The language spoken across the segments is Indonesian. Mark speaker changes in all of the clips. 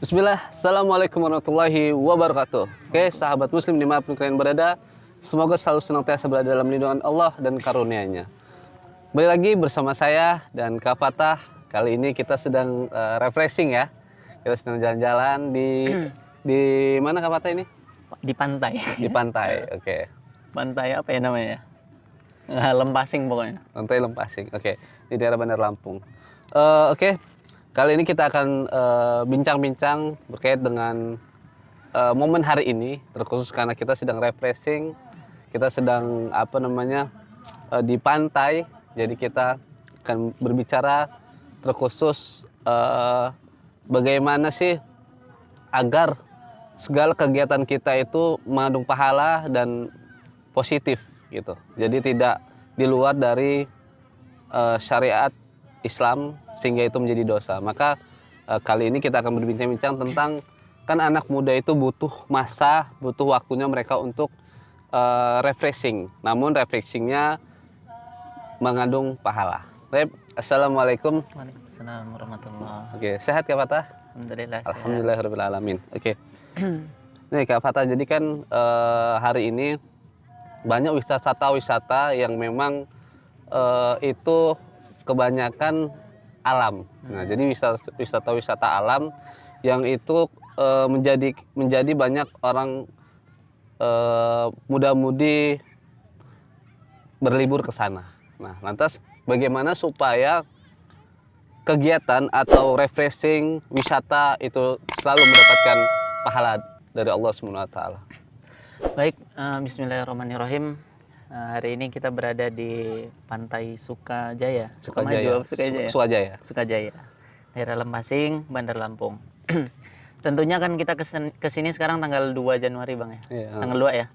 Speaker 1: Bismillah, Assalamualaikum warahmatullahi wabarakatuh. Oke, sahabat muslim dimanapun kalian berada, semoga selalu senantiasa berada dalam lindungan Allah dan karunia-Nya. Kembali lagi bersama saya dan Kak Fatah. Kali ini kita sedang refreshing ya. Kita sedang jalan-jalan di mana Kak Fatah ini?
Speaker 2: Di pantai.
Speaker 1: Di pantai. Oke.
Speaker 2: Pantai apa ya namanya? Lempasing pokoknya.
Speaker 1: Pantai Lempasing. Oke, di daerah Bandar Lampung. Oke. Kali ini kita akan bincang-bincang terkait dengan momen hari ini, terkhusus karena kita sedang refreshing, kita sedang di pantai, jadi kita akan berbicara terkhusus bagaimana sih agar segala kegiatan kita itu mengandung pahala dan positif gitu. Jadi tidak di luar dari syariat Islam sehingga itu menjadi dosa. Maka kali ini kita akan berbincang-bincang tentang kan anak muda itu butuh masa, butuh waktunya mereka untuk refreshing. Namun refreshingnya mengandung pahala. Baik, Assalamualaikum.
Speaker 2: Waalaikumsalam warahmatullahi.
Speaker 1: Oke, sehat Kak Fatah?
Speaker 2: Alhamdulillah.
Speaker 1: Alhamdulillahirobbilalamin. Oke. Nih Kak Fatah, jadi kan hari ini banyak wisata yang memang itu kebanyakan alam. Nah, jadi wisata alam yang itu menjadi banyak orang muda-mudi berlibur ke sana. Nah, lantas bagaimana supaya kegiatan atau refreshing wisata itu selalu mendapatkan pahala dari Allah Subhanahu wa taala.
Speaker 2: Baik, bismillahirrahmanirrahim. Hari ini kita berada di Pantai Sukajaya.
Speaker 1: Sukajaya.
Speaker 2: Sukajaya. Daerah Lempasing, Bandar Lampung. Tentunya kan kita kesini sekarang tanggal 2 Januari, Bang ya.
Speaker 1: Iya.
Speaker 2: Tanggal 2 ya.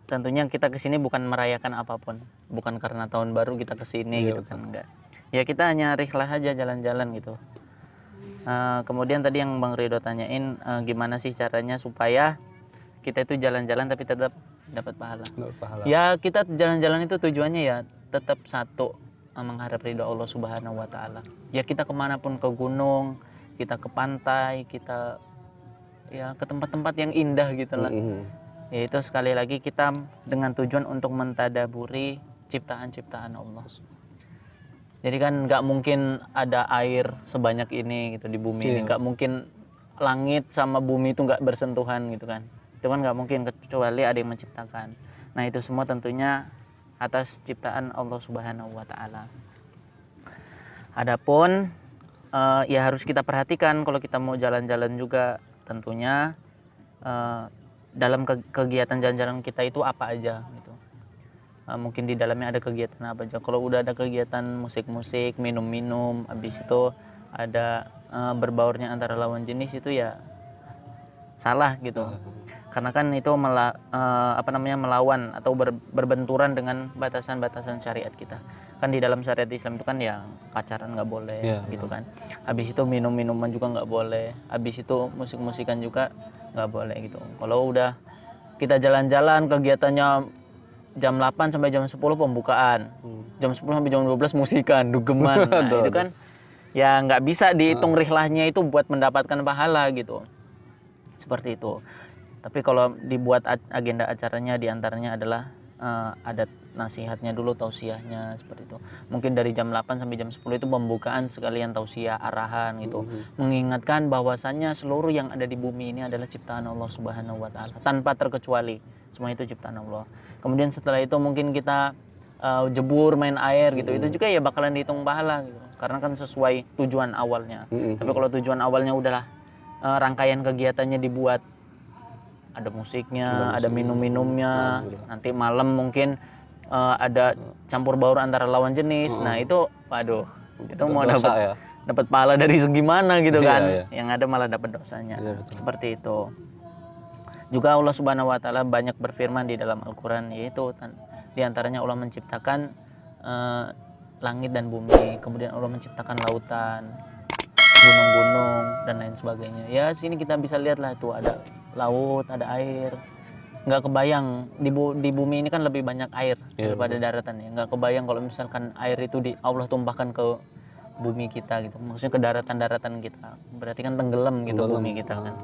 Speaker 2: Tentunya kita kesini bukan merayakan apapun. Bukan karena tahun baru kita kesini gitu kan, enggak. Ya kita hanya rihlah aja jalan-jalan gitu. Kemudian tadi yang Bang Ridho tanyain gimana sih caranya supaya kita itu jalan-jalan tapi tetap dapat pahala. Ya kita jalan-jalan itu tujuannya ya tetap satu, mengharap ridho Allah Subhanahu wa taala. Ya kita kemanapun, ke gunung, kita ke pantai, kita ya ke tempat-tempat yang indah gitu lah. Ya itu sekali lagi kita dengan tujuan untuk mentadaburi ciptaan-ciptaan Allah. Jadi kan nggak mungkin ada air sebanyak ini gitu di bumi ini, nggak mungkin langit sama bumi itu nggak bersentuhan gitu kan. Itu kan nggak mungkin kecuali ada yang menciptakan. Nah itu semua tentunya atas ciptaan Allah Subhanahu wa taala. Adapun ya harus kita perhatikan kalau kita mau jalan-jalan juga tentunya dalam kegiatan jalan-jalan kita itu apa aja gitu. Mungkin di dalamnya ada kegiatan apa aja. Kalau udah ada kegiatan musik-musik, minum-minum, habis itu ada berbaurnya antara lawan jenis itu ya salah gitu. Karena kan itu melawan atau berbenturan dengan batasan-batasan syariat kita. Kan di dalam syariat Islam itu kan ya pacaran nggak boleh gitu kan. Habis itu minum-minuman juga nggak boleh. Habis itu musik-musikan juga nggak boleh gitu. Kalau udah kita jalan-jalan kegiatannya jam 8 sampai jam 10 pembukaan. Jam 10 sampai jam 12 musikan, dugeman. Nah, itu kan ya nggak bisa dihitung rihlahnya itu buat mendapatkan pahala gitu. Seperti itu. Tapi kalau dibuat agenda acaranya diantaranya adalah adat nasihatnya dulu, tausiahnya seperti itu. Mungkin dari jam 8 sampai jam 10 itu pembukaan sekalian tausiah, arahan gitu. Mengingatkan bahwasannya seluruh yang ada di bumi ini adalah ciptaan Allah Subhanahu wa taala tanpa terkecuali. Semua itu ciptaan Allah. Kemudian setelah itu mungkin kita jebur main air gitu. Itu juga ya bakalan dihitung pahala gitu. Karena kan sesuai tujuan awalnya. Tapi kalau tujuan awalnya udahlah rangkaian kegiatannya dibuat ada musiknya, ada minum-minumnya, nanti malam mungkin ada campur baur antara lawan jenis. Nah itu, waduh, itu mau dapat pahala dari segi mana gitu kan? Yang ada malah dapat dosanya. Seperti itu. Juga Allah Subhanahu wa taala banyak berfirman di dalam Al-Qur'an, yaitu di antaranya Allah menciptakan langit dan bumi, kemudian Allah menciptakan lautan, gunung-gunung dan lain sebagainya. Ya sini kita bisa lihat lah itu ada laut, ada air. Nggak kebayang di bumi ini kan lebih banyak air daripada daratan ya. Nggak kebayang kalau misalkan air itu Allah tumpahkan ke bumi kita gitu, maksudnya ke daratan-daratan kita, berarti kan tenggelam gitu
Speaker 1: Tenggelam.
Speaker 2: bumi kita kan,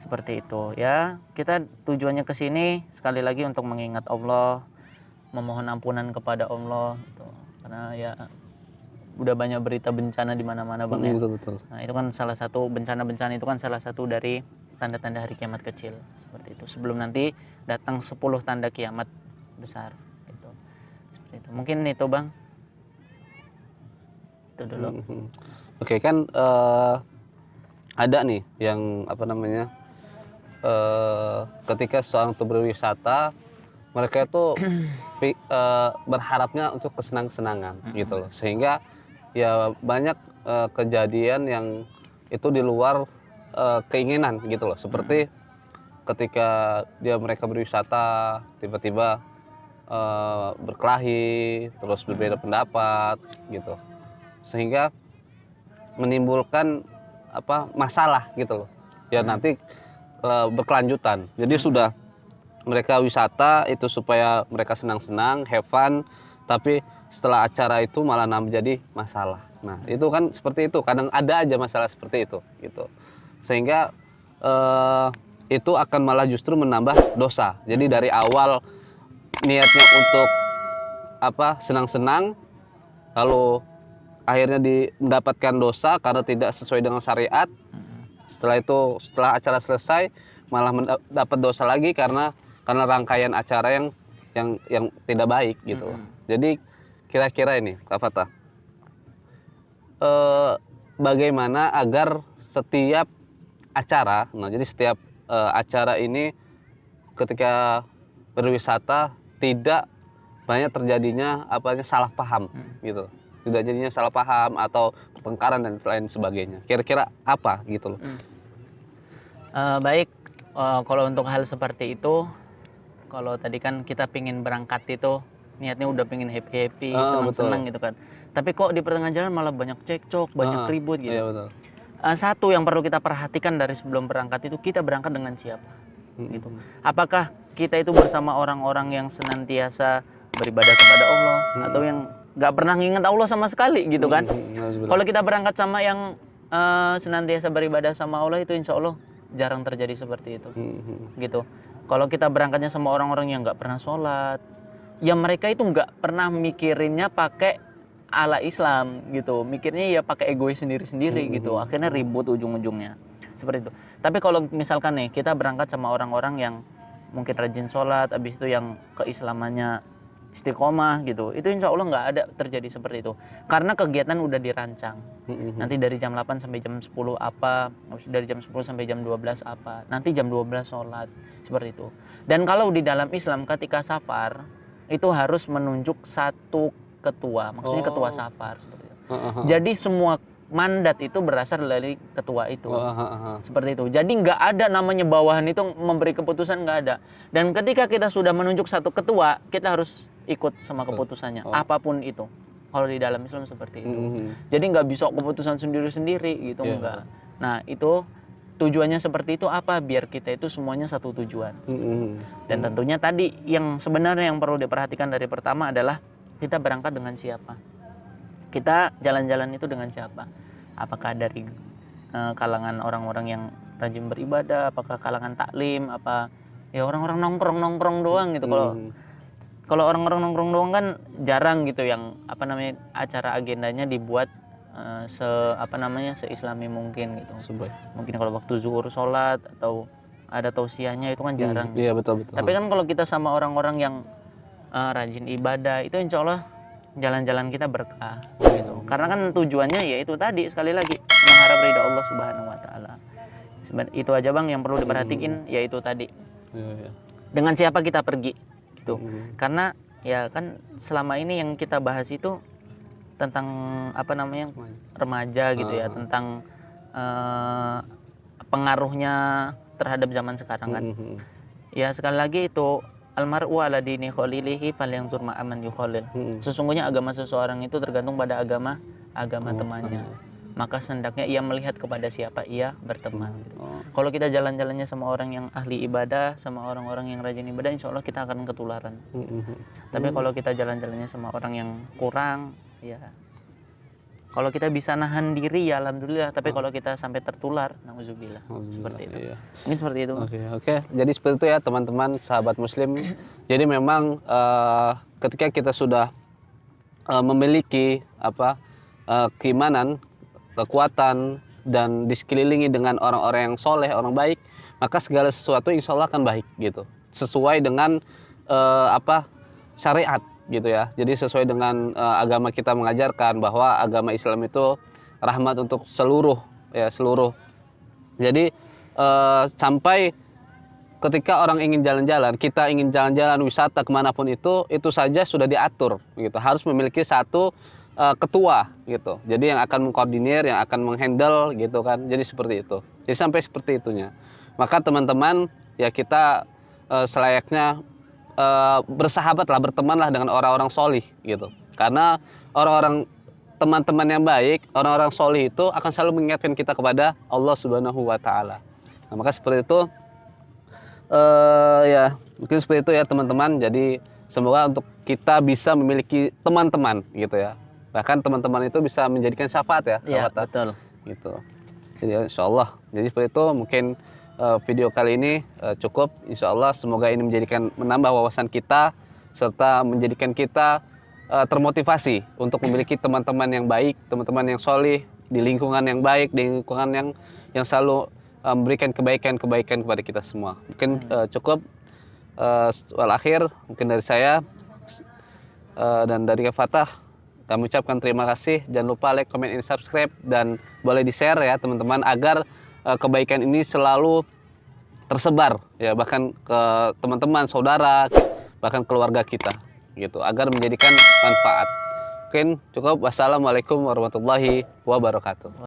Speaker 2: seperti itu ya. Kita tujuannya ke sini sekali lagi untuk mengingat Allah, memohon ampunan kepada Allah gitu. Karena ya udah banyak berita bencana di mana-mana Bang ya.
Speaker 1: Betul.
Speaker 2: Nah, itu kan salah satu bencana-bencana itu kan salah satu dari tanda-tanda hari kiamat kecil seperti itu. Sebelum nanti datang 10 tanda kiamat besar gitu. Seperti itu. Mungkin itu Bang. Itu dulu.
Speaker 1: Oke, kan ada nih yang apa namanya, ketika seorang itu berwisata, mereka itu berharapnya untuk kesenang-kesenangan gitu loh, sehingga ya banyak kejadian yang itu di luar keinginan gitu loh, seperti ketika mereka berwisata tiba-tiba berkelahi, terus berbeda pendapat gitu, sehingga menimbulkan masalah gitu loh ya, nanti berkelanjutan. Jadi sudah mereka wisata itu supaya mereka senang-senang, have fun, tapi setelah acara itu malah menjadi masalah. Nah, itu kan seperti itu, kadang ada aja masalah seperti itu gitu. Sehingga itu akan malah justru menambah dosa. Jadi dari awal niatnya untuk senang-senang, lalu akhirnya mendapatkan dosa karena tidak sesuai dengan syariat. Setelah acara selesai malah mendapat dosa lagi karena rangkaian acara yang tidak baik gitu. Jadi kira-kira ini Kak Fatah, bagaimana agar setiap acara, jadi setiap acara ini ketika berwisata tidak banyak terjadinya salah paham gitu, tidak jadinya salah paham atau pertengkaran dan lain sebagainya. Kira-kira apa gitu loh?
Speaker 2: Baik, kalau untuk hal seperti itu, kalau tadi kan kita pingin berangkat itu niatnya udah pingin happy, senang-senang gitu kan. Tapi kok di pertengahan jalan malah banyak cekcok, banyak ribut gitu.
Speaker 1: Iya, betul.
Speaker 2: Satu yang perlu kita perhatikan dari sebelum berangkat itu, kita berangkat dengan siapa gitu. Apakah kita itu bersama orang-orang yang senantiasa beribadah kepada Allah atau yang nggak pernah nginget Allah sama sekali gitu kan. Kalau kita berangkat sama yang senantiasa beribadah sama Allah, itu insya Allah jarang terjadi seperti itu gitu. Kalau kita berangkatnya sama orang-orang yang nggak pernah sholat, ya mereka itu nggak pernah mikirinnya pakai ala Islam gitu, mikirnya ya pakai egois sendiri-sendiri gitu, akhirnya ribut ujung-ujungnya seperti itu. Tapi kalau misalkan nih kita berangkat sama orang-orang yang mungkin rajin sholat, habis itu yang keislamannya istiqomah gitu, itu insya Allah nggak ada terjadi seperti itu, karena kegiatan udah dirancang. Nanti dari jam 8 sampai jam 10 apa, dari jam 10 sampai jam 12 apa, nanti jam 12 sholat, seperti itu. Dan kalau di dalam Islam ketika safar itu harus menunjuk satu ketua, maksudnya ketua safar seperti itu. Jadi semua mandat itu berasal dari ketua itu, seperti itu. Jadi nggak ada namanya bawahan itu memberi keputusan, nggak ada. Dan ketika kita sudah menunjuk satu ketua, kita harus ikut sama keputusannya, apapun itu. Kalau di dalam Islam seperti itu. Jadi nggak bisa keputusan sendiri-sendiri gitu, enggak. Nah itu tujuannya seperti itu apa? Biar kita itu semuanya satu tujuan. Dan tentunya tadi yang sebenarnya yang perlu diperhatikan dari pertama adalah kita berangkat dengan siapa. Kita jalan-jalan itu dengan siapa? Apakah dari kalangan orang-orang yang rajin beribadah, apakah kalangan taklim, apa ya orang-orang nongkrong doang gitu. Kalau orang-orang nongkrong doang kan jarang gitu yang acara agendanya dibuat seislami mungkin gitu. Mungkin kalau waktu zuhur sholat atau ada tausiahnya itu kan jarang.
Speaker 1: Iya, betul.
Speaker 2: Tapi kan kalau kita sama orang-orang yang rajin ibadah, itu insya Allah jalan-jalan kita berkah gitu. Karena kan tujuannya ya itu tadi, sekali lagi mengharap ridha Allah Subhanahu wa taala. Itu aja Bang yang perlu diperhatiin, yaitu tadi. Dengan siapa kita pergi gitu. Karena ya kan selama ini yang kita bahas itu tentang remaja gitu ya, tentang pengaruhnya terhadap zaman sekarang kan. Ya sekali lagi itu almar'u ala dini khalilihi falyanzur ma'aman yukhalil. Sesungguhnya agama seseorang itu tergantung pada agama temannya. Maka hendaknya ia melihat kepada siapa ia berteman. Kalau kita jalan-jalannya sama orang yang ahli ibadah, sama orang-orang yang rajin ibadah, insya Allah kita akan ketularan. Tapi kalau kita jalan-jalannya sama orang yang kurang, ya Kalau kita bisa nahan diri ya alhamdulillah, tapi kalau kita sampai tertular, nauzubillah. Seperti itu.
Speaker 1: Iya.
Speaker 2: Mungkin seperti itu.
Speaker 1: Oke. Jadi seperti itu ya teman-teman sahabat muslim. Jadi memang ketika kita sudah memiliki keimanan, kekuatan, dan disekelilingi dengan orang-orang yang soleh, orang baik, maka segala sesuatu insya Allah akan baik gitu. Sesuai dengan syariat gitu ya. Jadi sesuai dengan agama kita mengajarkan bahwa agama Islam itu rahmat untuk seluruh. Jadi sampai ketika orang ingin jalan-jalan, kita ingin jalan-jalan wisata kemanapun itu saja sudah diatur gitu. Harus memiliki satu ketua gitu. Jadi yang akan mengkoordinir, yang akan menghandle gitu kan. Jadi seperti itu. Jadi sampai seperti itunya. Maka teman-teman ya kita selayaknya bersahabatlah, bertemanlah dengan orang-orang solih gitu. Karena teman-teman yang baik, orang-orang solih itu akan selalu mengingatkan kita kepada Allah Subhanahu Wa Taala. Nah, maka seperti itu ya mungkin seperti itu ya teman-teman. Jadi semoga untuk kita bisa memiliki teman-teman gitu ya. Bahkan teman-teman itu bisa menjadikan syafaat ya.
Speaker 2: Iya, betul.
Speaker 1: Gitu. Jadi insya Allah. Jadi seperti itu mungkin video kali ini cukup. Insya Allah semoga ini menambah wawasan kita serta menjadikan kita termotivasi untuk memiliki teman-teman yang baik, teman-teman yang solih, di lingkungan yang baik, di lingkungan yang selalu memberikan kebaikan kepada kita semua. Mungkin cukup. Wal akhir mungkin dari saya dan dari Kak Fatah, kami ucapkan terima kasih. Jangan lupa like, comment, and subscribe, dan boleh di-share ya teman-teman agar kebaikan ini selalu tersebar ya, bahkan ke teman-teman, saudara, bahkan keluarga kita gitu, agar menjadikan manfaat. Mungkin cukup. Wassalamualaikum warahmatullahi wabarakatuh.